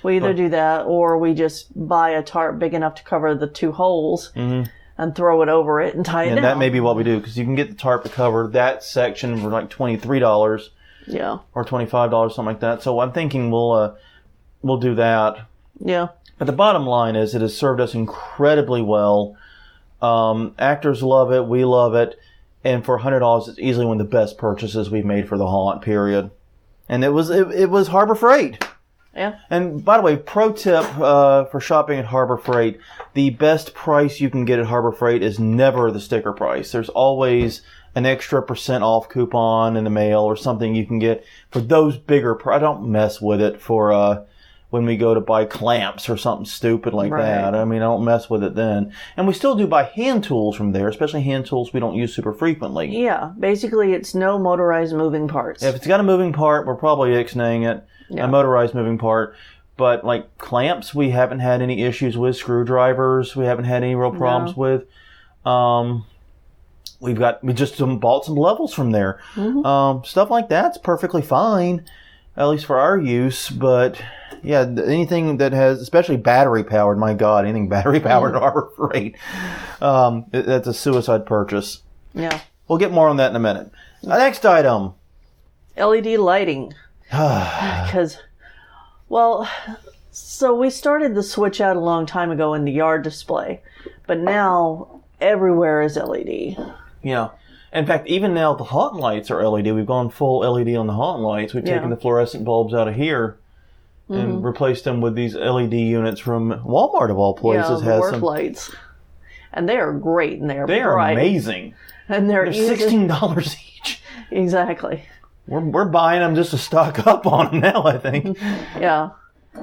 We either do that or we just buy a tarp big enough to cover the 2 holes. Mm-hmm. And throw it over it and tie it down. And that may be what we do, because you can get the tarp to cover that section for like $23. Yeah. Or $25, something like that. So I'm thinking we'll do that. Yeah. But the bottom line is it has served us incredibly well. Actors love it. We love it. And for $100, it's easily one of the best purchases we've made for the haunt, period. And it was Harbor Freight. Yeah. And by the way, pro tip for shopping at Harbor Freight, the best price you can get at Harbor Freight is never the sticker price. There's always an extra % off coupon in the mail or something you can get for those bigger. I don't mess with it for when we go to buy clamps or something stupid like that. I mean, I don't mess with it then. And we still do buy hand tools from there, especially hand tools we don't use super frequently. Yeah. Basically, it's no motorized moving parts. If it's got a moving part, we're probably ixnaying it. Yeah. A motorized moving part. But like clamps, we haven't had any issues with. Screwdrivers, we haven't had any real problems with. We just bought some levels from there. Mm-hmm. Stuff like that's perfectly fine, at least for our use. But yeah, anything that has, especially battery powered, my God, anything battery powered at Harbor Freight, that's a suicide purchase. Yeah. We'll get more on that in a minute. Next item. LED lighting. Because, so we started the switch out a long time ago in the yard display, but now everywhere is LED. Yeah. In fact, even now the haunt lights are LED. We've gone full LED on the haunt lights. We've taken the fluorescent bulbs out of here and replaced them with these LED units from Walmart of all places. Yeah, the work lights. And they are great and they are bright. Amazing. And they're $16 each. Exactly. We're buying them just to stock up on them now, I think. Yeah.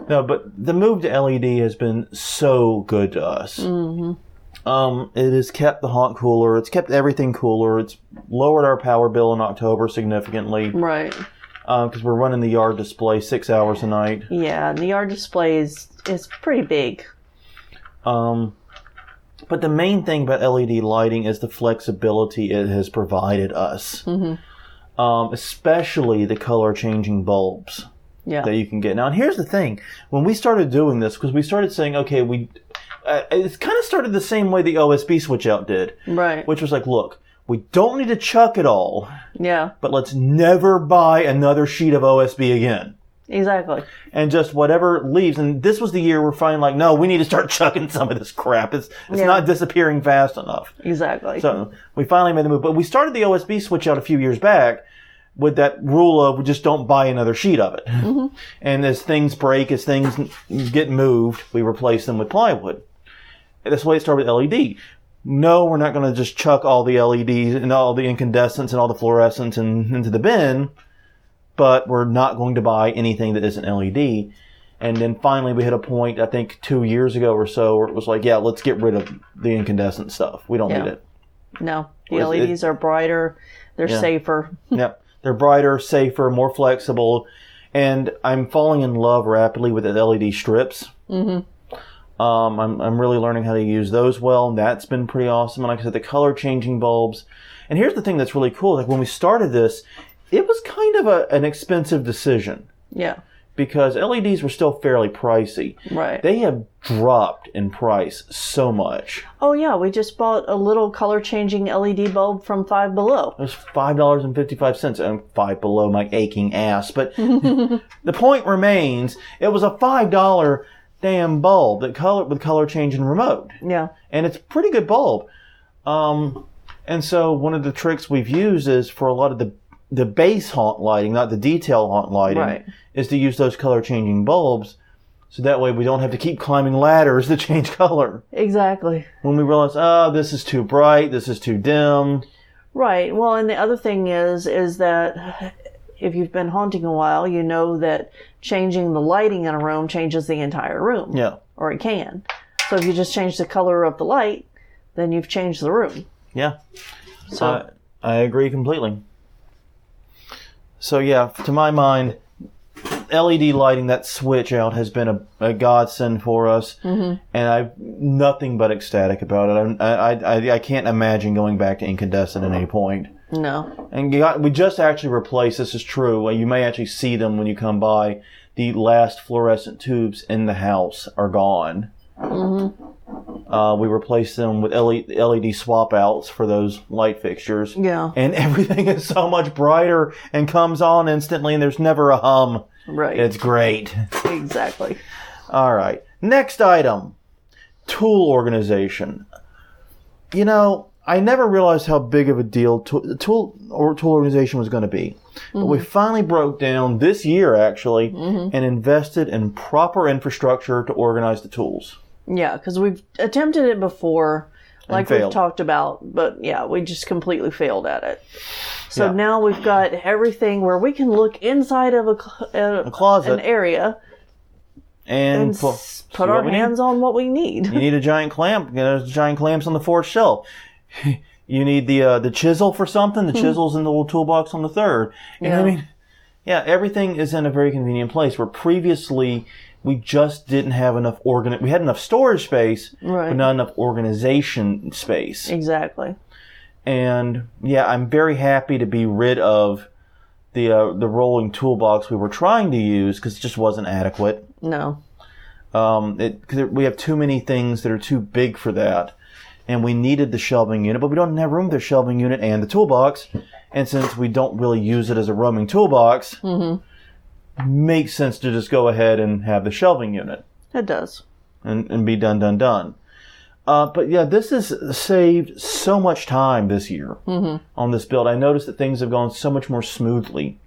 No, but the move to LED has been so good to us. Mm-hmm. It has kept the haunt cooler. It's kept everything cooler. It's lowered our power bill in October significantly. Right. Because we're running the yard display 6 hours a night. Yeah, and the yard display is pretty big. But the main thing about LED lighting is the flexibility it has provided us. Mm-hmm. Especially the color-changing bulbs that you can get. Now, and here's the thing. When we started doing this, because we started saying, okay, it's kind of started the same way the OSB switch-out did. Right. Which was like, look, we don't need to chuck it all. Yeah. But let's never buy another sheet of OSB again. Exactly. And just whatever leaves. And this was the year we're finally like, no, we need to start chucking some of this crap. It's not disappearing fast enough. Exactly. So we finally made the move. But we started the OSB switch out a few years back with that rule of we just don't buy another sheet of it. Mm-hmm. And as things break, as things get moved, we replace them with plywood. That's the way it started with LED. No, we're not going to just chuck all the LEDs and all the incandescents and all the fluorescents into the bin, but we're not going to buy anything that isn't LED. And then finally we hit a point, I think 2 years ago or so, where it was like, yeah, let's get rid of the incandescent stuff. We don't need it. No, the LEDs are brighter. They're safer. Yep. They're brighter, safer, more flexible. And I'm falling in love rapidly with the LED strips. Mm-hmm. I'm really learning how to use those well, and that's been pretty awesome. And like I said, the color changing bulbs. And here's the thing that's really cool. Like when we started this, it was kind of an expensive decision. Yeah. Because LEDs were still fairly pricey. Right. They have dropped in price so much. Oh, yeah. We just bought a little color-changing LED bulb from Five Below. It was $5.55. And Five Below, my aching ass. But the point remains, it was a $5 damn bulb with color-changing remote. Yeah. And it's a pretty good bulb. And so one of the tricks we've used is for a lot of the base haunt lighting, not the detail haunt lighting, is to use those color-changing bulbs, so that way we don't have to keep climbing ladders to change color. Exactly. When we realize, this is too bright, this is too dim. Right. Well, and the other thing is that if you've been haunting a while, you know that changing the lighting in a room changes the entire room. Yeah. Or it can. So if you just change the color of the light, then you've changed the room. Yeah. So I agree completely. So yeah, to my mind, LED lighting, that switch out has been a godsend for us, and I'm nothing but ecstatic about it. I can't imagine going back to incandescent at any point. No. And we just actually replaced, this is true, you may actually see them when you come by, the last fluorescent tubes in the house are gone. We replaced them with LED swap outs for those light fixtures. Yeah. And everything is so much brighter and comes on instantly, and there's never a hum. Right. It's great. Exactly. All right. Next item. Tool organization. You know, I never realized how big of a deal tool organization was going to be. But we finally broke down this year, actually, and invested in proper infrastructure to organize the tools. Yeah, because we've attempted it before, like we've talked about, but yeah, we just completely failed at it. So now we've got everything where we can look inside of a closet, an area, and put our hands on what we need. You need a giant clamp. There's giant clamps on the fourth shelf. You need the chisel for something. The chisel's in the little toolbox on the third. You know what I mean? Yeah, everything is in a very convenient place where previously we just didn't have enough we had enough storage space, but not enough organization space. Exactly. And yeah, I'm very happy to be rid of the rolling toolbox we were trying to use because it just wasn't adequate. No. We have too many things that are too big for that. And we needed the shelving unit, but we don't have room for the shelving unit and the toolbox. And since we don't really use it as a roaming toolbox, makes sense to just go ahead and have the shelving unit. It does. And be done. But yeah, this has saved so much time this year on this build. I noticed that things have gone so much more smoothly.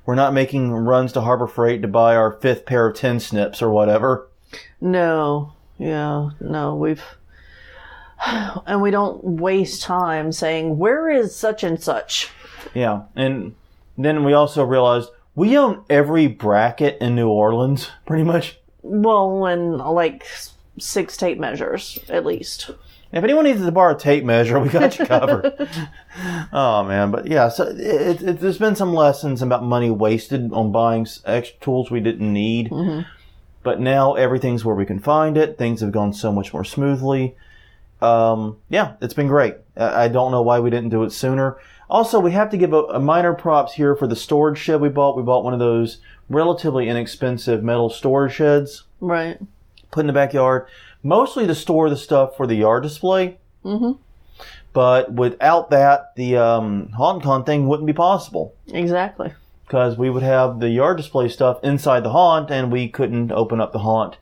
We're not making runs to Harbor Freight to buy our 5th pair of tin snips or whatever. No. Yeah. No, and we don't waste time saying, where is such and such? Yeah. And then we also realized we own every bracket in New Orleans, pretty much. Well, and like 6 tape measures, at least. If anyone needs to borrow a tape measure, we got you covered. Oh, man. But yeah, so there's been some lessons about money wasted on buying extra tools we didn't need. But now everything's where we can find it. Things have gone so much more smoothly. Yeah, it's been great. I don't know why we didn't do it sooner. Also, we have to give a minor props here for the storage shed we bought. We bought one of those relatively inexpensive metal storage sheds. Right. Put in the backyard. Mostly to store the stuff for the yard display. But without that, the HauntCon thing wouldn't be possible. Exactly. Because we would have the yard display stuff inside the haunt, and we couldn't open up the haunt,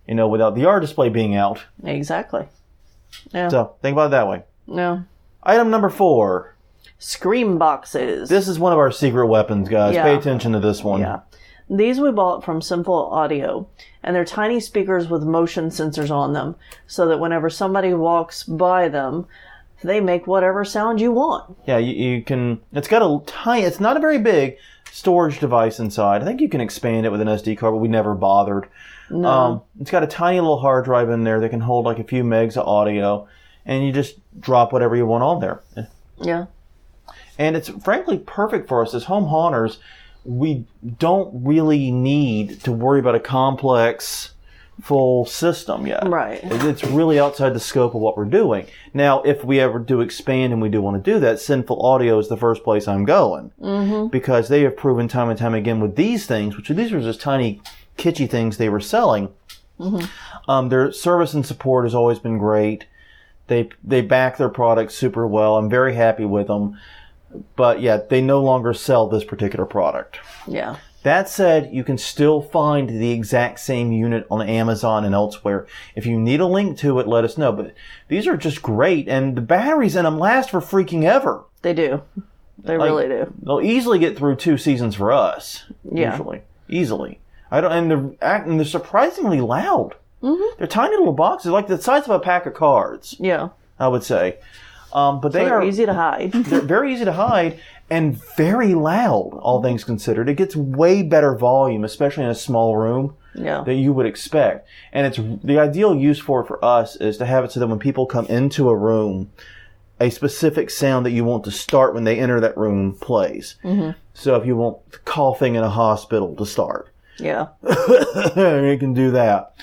without the yard display being out. Exactly. Yeah. So, think about it that way. Yeah. Item number 4. Scream boxes. This is one of our secret weapons, guys. Yeah. Pay attention to this one. Yeah. These we bought from Simple Audio, and they're tiny speakers with motion sensors on them, so that whenever somebody walks by them, they make whatever sound you want. Yeah, you can. It's got a tiny. It's not a very big storage device inside. I think you can expand it with an SD card, but we never bothered. No. It's got a tiny little hard drive in there that can hold like a few megs of audio, and you just drop whatever you want on there. Yeah. And it's frankly perfect for us as home haunters. We don't really need to worry about a complex full system yet. Right. It's really outside the scope of what we're doing. Now, if we ever do expand and we do want to do that, Sinful Audio is the first place I'm going. Mm-hmm. Because they have proven time and time again with these things, which these were just tiny, kitschy things they were selling. Mm-hmm. Their service and support has always been great. They back their products super well. I'm very happy with them. But yeah, they no longer sell this particular product. Yeah. That said, you can still find the exact same unit on Amazon and elsewhere. If you need a link to it, let us know. But these are just great, and the batteries in them last for freaking ever. They do. They really do. They'll easily get through 2 seasons for us. Yeah. Usually. Easily. And they're surprisingly loud. Mm-hmm. They're tiny little boxes, like the size of a pack of cards. Yeah. I would say. But they're easy to hide. They're very easy to hide and very loud, all things considered. It gets way better volume, especially in a small room, that you would expect. And it's the ideal use for it for us is to have it so that when people come into a room, a specific sound that you want to start when they enter that room plays. Mm-hmm. So if you want coughing in a hospital to start, yeah, you can do that.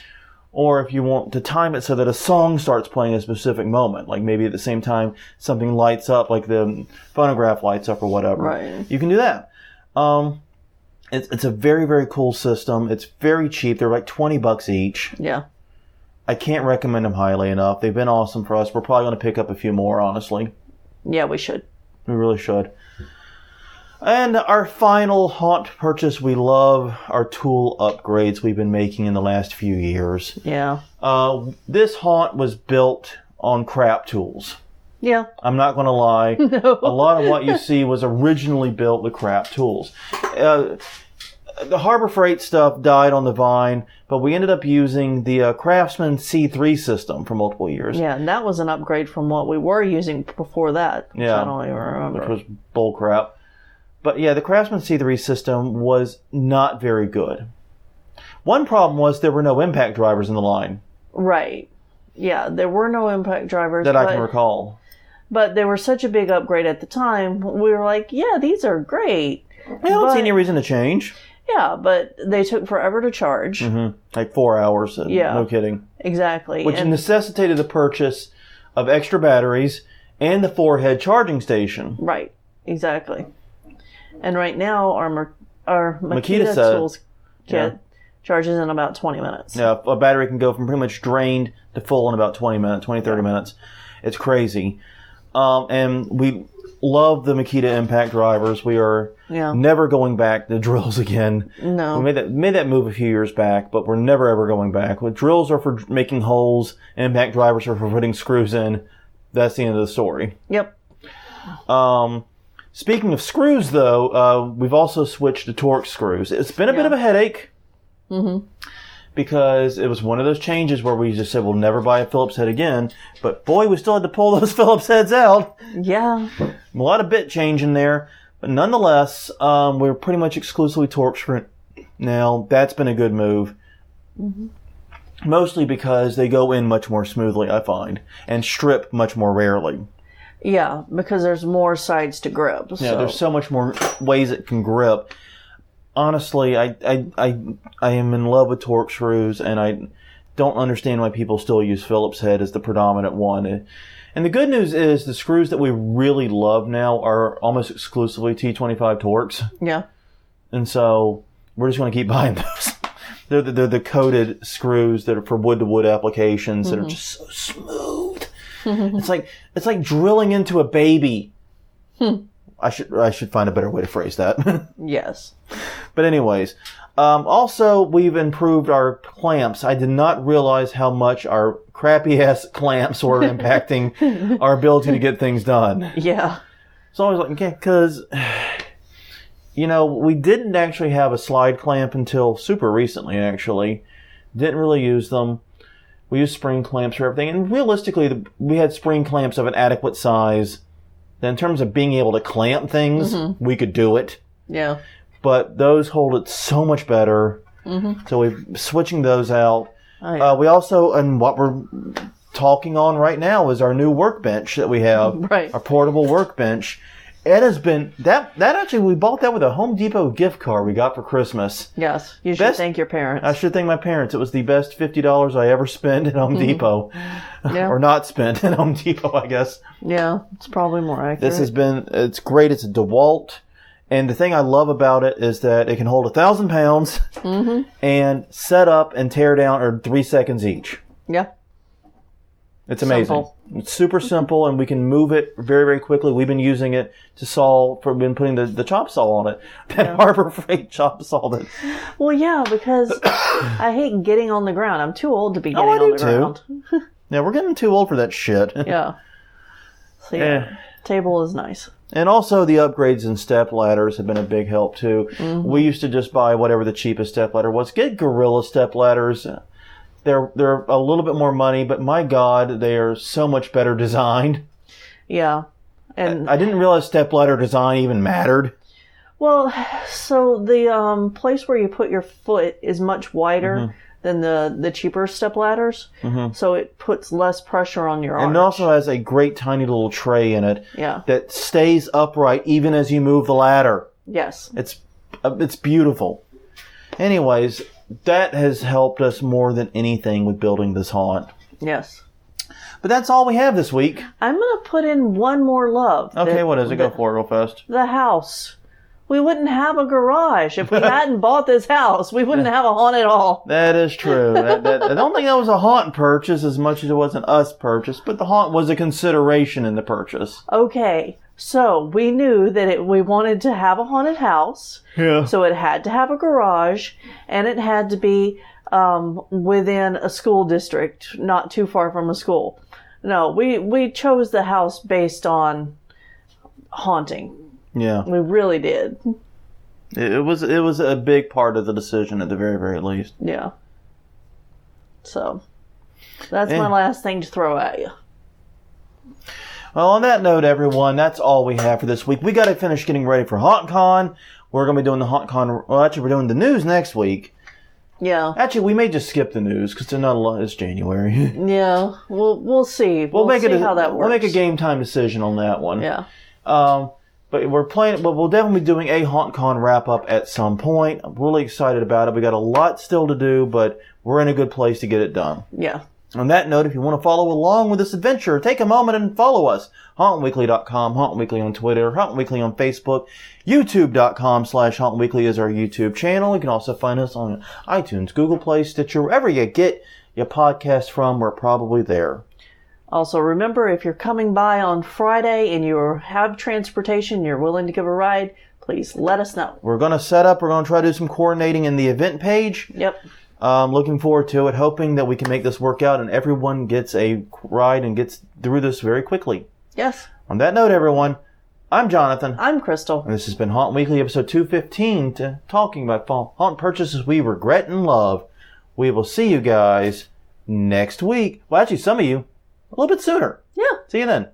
Or if you want to time it so that a song starts playing at a specific moment, like maybe at the same time something lights up, like the phonograph lights up or whatever. Right. You can do that. It's a very, very cool system. It's very cheap. They're like $20 each. Yeah. I can't recommend them highly enough. They've been awesome for us. We're probably going to pick up a few more, honestly. Yeah, we should. We really should. And our final haunt purchase, we love our tool upgrades we've been making in the last few years. Yeah. This haunt was built on crap tools. Yeah. I'm not going to lie. No. A lot of what you see was originally built with crap tools. The Harbor Freight stuff died on the vine, but we ended up using the Craftsman C3 system for multiple years. Yeah, and that was an upgrade from what we were using before that. Yeah. I don't even remember. Which was bullcrap. But yeah, the Craftsman C3 system was not very good. One problem was there were no impact drivers in the line. Right. Yeah, there were no impact drivers. That I can recall. But they were such a big upgrade at the time, we were like, yeah, these are great. I don't see any reason to change. Yeah, but they took forever to charge. Mm-hmm. Like 4 hours. Yeah. No kidding. Exactly. Which necessitated the purchase of extra batteries and the 4-head charging station. Right. Exactly. And right now, our Makita said, Tools kit charges in about 20 minutes. Yeah, a battery can go from pretty much drained to full in about 20 minutes, 30 minutes. It's crazy. And we love the Makita impact drivers. We are never going back to drills again. No. We made that move a few years back, but we're never ever going back. Well, drills are for making holes, impact drivers are for putting screws in. That's the end of the story. Yep. Speaking of screws, though, we've also switched to Torx screws. It's been a bit of a headache. Mm-hmm. Because it was one of those changes where we just said we'll never buy a Phillips head again. But boy, we still had to pull those Phillips heads out. Yeah. A lot of bit change in there. But nonetheless, we're pretty much exclusively Torx for now. That's been a good move. Mm-hmm. Mostly because they go in much more smoothly, I find. And strip much more rarely. Yeah, because there's more sides to grip. Yeah, there's so much more ways it can grip. Honestly, I am in love with Torx screws, and I don't understand why people still use Phillips head as the predominant one. And the good news is the screws that we really love now are almost exclusively T25 Torx. Yeah. And so we're just going to keep buying those. They're the coated screws that are for wood-to-wood applications that are just so smooth. It's like drilling into a baby. I should find a better way to phrase that. Yes. But anyways, also we've improved our clamps. I did not realize how much our crappy ass clamps were impacting our ability to get things done. Yeah. So I was like, okay, because we didn't actually have a slide clamp until super recently, actually. Didn't really use them. We used spring clamps for everything. And realistically, we had spring clamps of an adequate size. In terms of being able to clamp things, we could do it. Yeah. But those hold it so much better. So we're switching those out. Oh, yeah. We also, and what we're talking on right now is our new workbench that we have. Right. Our portable workbench. It has been, that actually, we bought that with a Home Depot gift card we got for Christmas. Yes. You should thank your parents. I should thank my parents. It was the best $50 I ever spent at Home Depot. Yeah. Or not spent at Home Depot, I guess. Yeah. It's probably more accurate. It's great. It's a DeWalt. And the thing I love about it is that it can hold 1,000 pounds and set up and tear down in 3 seconds each. Yeah. It's amazing. Simple. It's super simple, and we can move it very, very quickly. We've been using it we've been putting the chop saw on it. That Harbor Freight chop saw. Well, yeah, because I hate getting on the ground. I'm too old to be getting on the ground. Yeah, we're getting too old for that shit. Yeah. So, table is nice. And also the upgrades in step ladders have been a big help, too. We used to just buy whatever the cheapest step ladder was. Get Gorilla step ladders. They're a little bit more money, but my God, they are so much better designed. Yeah. And I didn't realize stepladder design even mattered. Well, so the place where you put your foot is much wider than the cheaper stepladders. So it puts less pressure on your arch. And it also has a great tiny little tray in it that stays upright even as you move the ladder. Yes. It's beautiful. Anyways, that has helped us more than anything with building this haunt. Yes. But that's all we have this week. I'm going to put in one more love. Okay, what is it? Go for it real fast. The house. We wouldn't have a garage. If we hadn't bought this house, we wouldn't have a haunt at all. That is true. I don't think that was a haunt purchase as much as it was an us purchase, but the haunt was a consideration in the purchase. Okay. So we knew that we wanted to have a haunted house. Yeah. So it had to have a garage, and it had to be within a school district, not too far from a school. No, we chose the house based on haunting. Yeah. We really did. It was a big part of the decision at the very, very least. Yeah. So that's my last thing to throw at you. Well, on that note, everyone, that's all we have for this week. We got to finish getting ready for HauntCon. We're going to be doing the HauntCon. Well, actually, we're doing the news next week. Yeah. Actually, we may just skip the news because it's not a lot. It's January. Yeah. We'll see. We'll see how that works. We'll make a game time decision on that one. Yeah. But we'll definitely be doing a HauntCon wrap up at some point. I'm really excited about it. We got a lot still to do, but we're in a good place to get it done. Yeah. On that note, if you want to follow along with this adventure, take a moment and follow us. HauntWeekly.com, HauntWeekly on Twitter, HauntWeekly on Facebook, YouTube.com/HauntWeekly is our YouTube channel. You can also find us on iTunes, Google Play, Stitcher, wherever you get your podcast from, we're probably there. Also, remember, if you're coming by on Friday and you have transportation, you're willing to give a ride, please let us know. We're going to set up, we're going to try to do some coordinating in the event page. Yep. Looking forward to it, hoping that we can make this work out and everyone gets a ride and gets through this very quickly. Yes. On that note, everyone, I'm Jonathan. I'm Crystal. And this has been Haunt Weekly, episode 215, talking about haunt purchases we regret and love. We will see you guys next week. Well, actually, some of you a little bit sooner. Yeah. See you then.